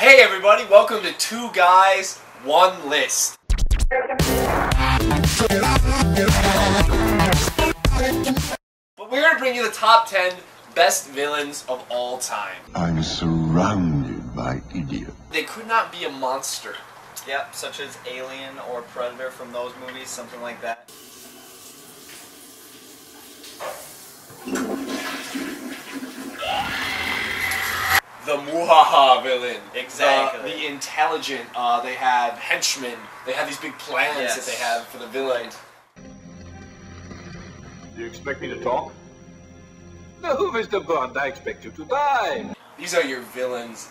Hey everybody, welcome to Two Guys, One List. But we're going to bring you the top 10 best villains of all time. I'm surrounded by idiots. They could not be a monster. Yep, such as Alien or Predator from those movies, something like that. The Muhaha villain. Exactly. The intelligent, they have henchmen, they have these big plans that they have for the villain. Do you expect me to talk? No, Mr. Bond, I expect you to die. These are your villains.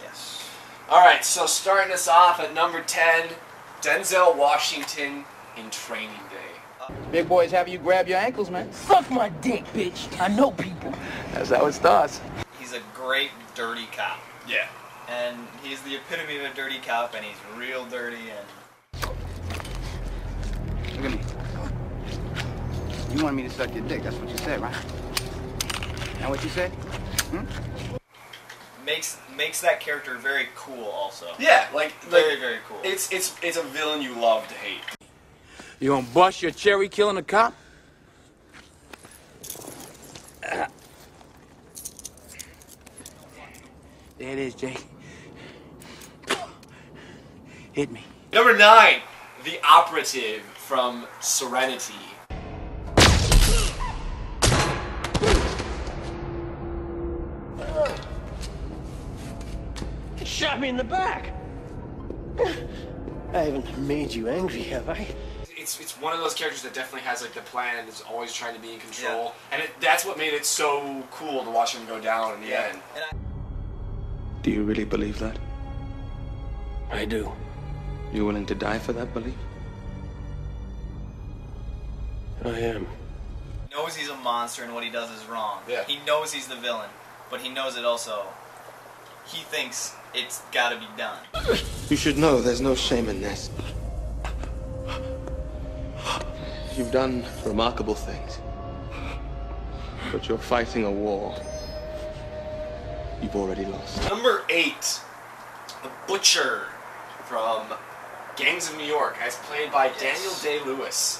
Yes. Alright, so starting us off at number 10, Denzel Washington in Training Day. Big boys having you grab your ankles, man. Suck my dick, bitch. I know people. That's how it starts. He's a great dirty cop. Yeah. And he's the epitome of a dirty cop, and he's real dirty and... Look at me. You wanted me to suck your dick, that's what you said, right? Now what you said? Makes that character very cool also. Yeah, like Very cool. It's a villain you love to hate. You gonna bust your cherry killing a cop? There it is, Jake. Hit me. Number 9, the operative from Serenity. He shot me in the back. I haven't made you angry, have I? It's one of those characters that definitely has like the plan and is always trying to be in control, and that's what made it so cool to watch him go down in the end. Do you really believe that? I do. You willing to die for that belief? I am. He knows he's a monster and what he does is wrong. Yeah. He knows he's the villain, but he knows it also. He thinks it's gotta be done. You should know there's no shame in this. You've done remarkable things. But you're fighting a war you've already lost. Number 8, the Butcher from Gangs of New York, as played by Daniel Day-Lewis.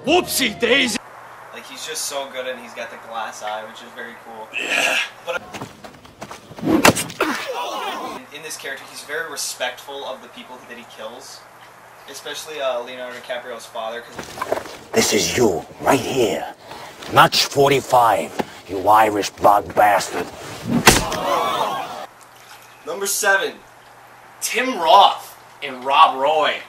Whoopsie daisy! Like, he's just so good and he's got the glass eye, which is very cool. Yeah. But in this character, he's very respectful of the people that he kills. Especially Leonardo DiCaprio's father. This is you, right here. Notch 45, you Irish bug bastard. Number 7, Tim Roth and Rob Roy.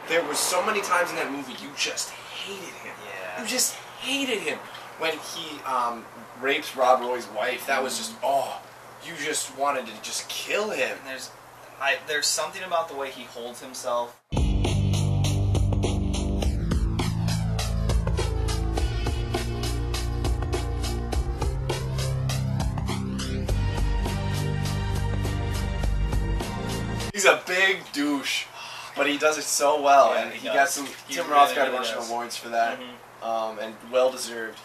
There were so many times in that movie you just hated him. Yeah. You just hated him. When he rapes Rob Roy's wife, that was just, you just wanted to just kill him. There's something about the way he holds himself. He's a big douche, but he does it so well, Yeah, and he got does. some. He Tim really, Roth got a really bunch of does. awards for that, and well deserved.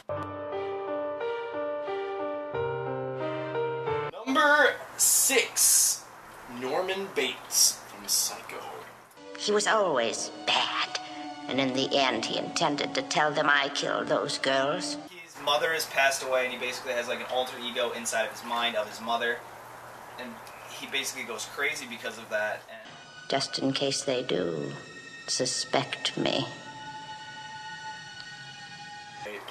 Number 6, Norman Bates from Psycho. He was always bad, and in the end he intended to tell them I killed those girls. His mother has passed away, and he basically has like an alter ego inside of his mind of his mother, and he basically goes crazy because of that. And Just in case they do suspect me.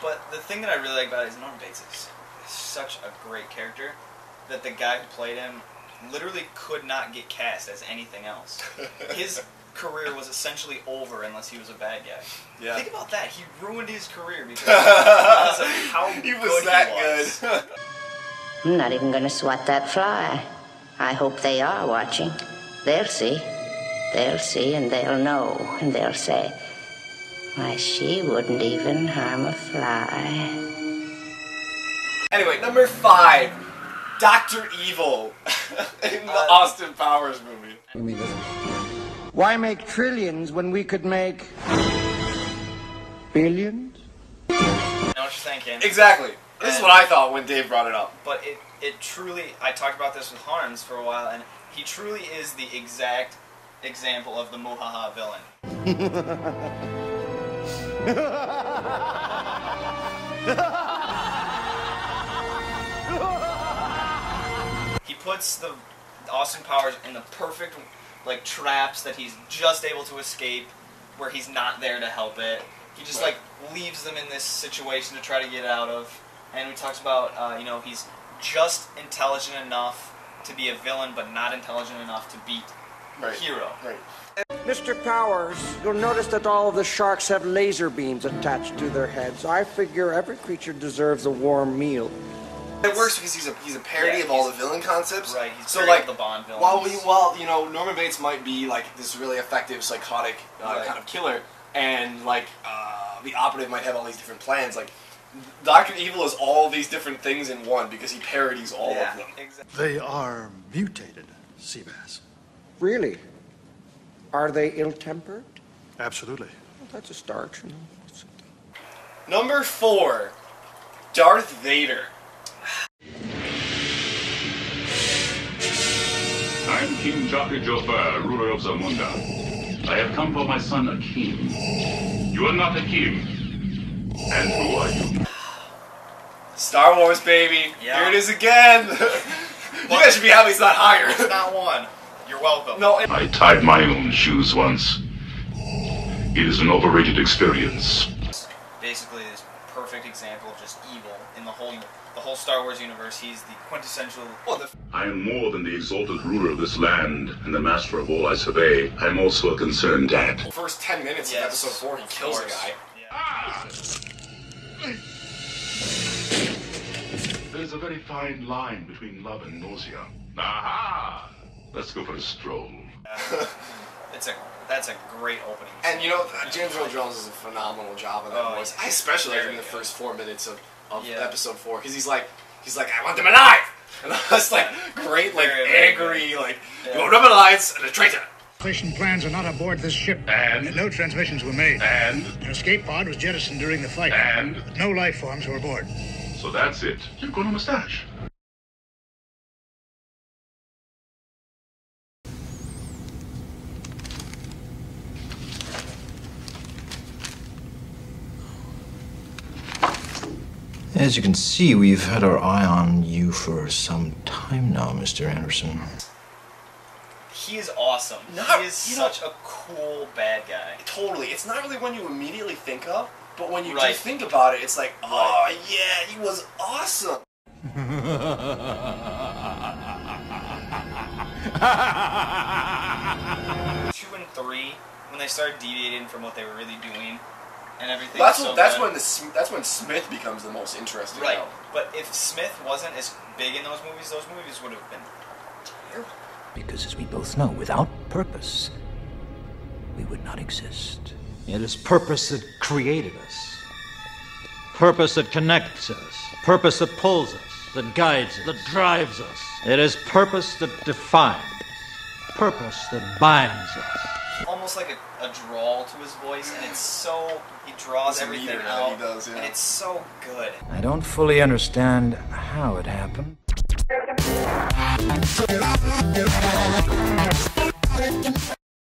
but the thing that I really like about it is Norman Bates is such a great character that the guy who played him literally could not get cast as anything else. His career was essentially over unless he was a bad guy. Yeah. Think about that. He ruined his career because of how He was good that he was. good. I'm not even gonna swat that fly. I hope they are watching. They'll see. They'll see and they'll know. And they'll say, why, she wouldn't even harm a fly. Anyway, number 5, Dr. Evil in the Austin Powers movie. Why make trillions when we could make billions? I know what you're thinking. Exactly. This is what I thought when Dave brought it up. But it truly, I talked about this with Harms for a while, and he truly is the exact example of the Muhaha villain. He puts the Austin Powers in the perfect like traps that he's just able to escape, where he's not there to help it. He just like leaves them in this situation to try to get out of. And he talks about you know, he's just intelligent enough to be a villain, but not intelligent enough to beat a hero. Right. Mr. Powers, you'll notice that all of the sharks have laser beams attached to their heads. I figure every creature deserves a warm meal. It works because he's a parody of all the villain concepts. Right. He's so like the Bond villains. While you know Norman Bates might be like this really effective psychotic kind of killer, and like the operative might have all these different plans. Like Dr. Evil is all these different things in one because he parodies all of them. Exactly. They are mutated sea bass. Really? Are they ill-tempered? Absolutely. Well, that's a start. You know. Number 4, Darth Vader. I'm King Joffrey Joffer, ruler of Zamunda. I have come for my son Akeem. You are not Akeem. And who are you? Star Wars, baby. Yeah. Here it is again. You guys should be happy it's not higher. It's not one. You're welcome. No. I tied my own shoes once. It is an overrated experience. Basically, this perfect example of just evil in the whole Star Wars universe. He's the quintessential. I am more than the exalted ruler of this land and the master of all I survey. I am also a concerned dad. The first 10 minutes of episode 4, he kills a guy. Ah! There's a very fine line between love and nausea. Aha! Let's go for a stroll. That's a great opening. And you know, James Earl Jones does a phenomenal job of that voice. I especially like him in the first 4 minutes of episode 4 because he's like, I want them alive, and that's like great, like angry, like you want them alive and a traitor. Evacuation plans are not aboard this ship. And? No transmissions were made. And? An escape pod was jettisoned during the fight. And? But no life forms were aboard. So that's it. You've grown a mustache. As you can see, we've had our eye on you for some time now, Mr. Anderson. He is awesome. He is such a cool bad guy. Totally. It's not really one you immediately think of, but when you do think about it, it's like, oh yeah, he was awesome. 2 and 3, when they started deviating from what they were really doing, and everything. That's when Smith becomes the most interesting. Right. Now. But if Smith wasn't as big in those movies would have been terrible. Because as we both know, without purpose, we would not exist. It is purpose that created us. Purpose that connects us. Purpose that pulls us, that guides us, that drives us. It is purpose that defines. Purpose that binds us. Almost like a drawl to his voice, and it's so, he draws everything out, he does, yeah. and it's so good. I don't fully understand how it happened.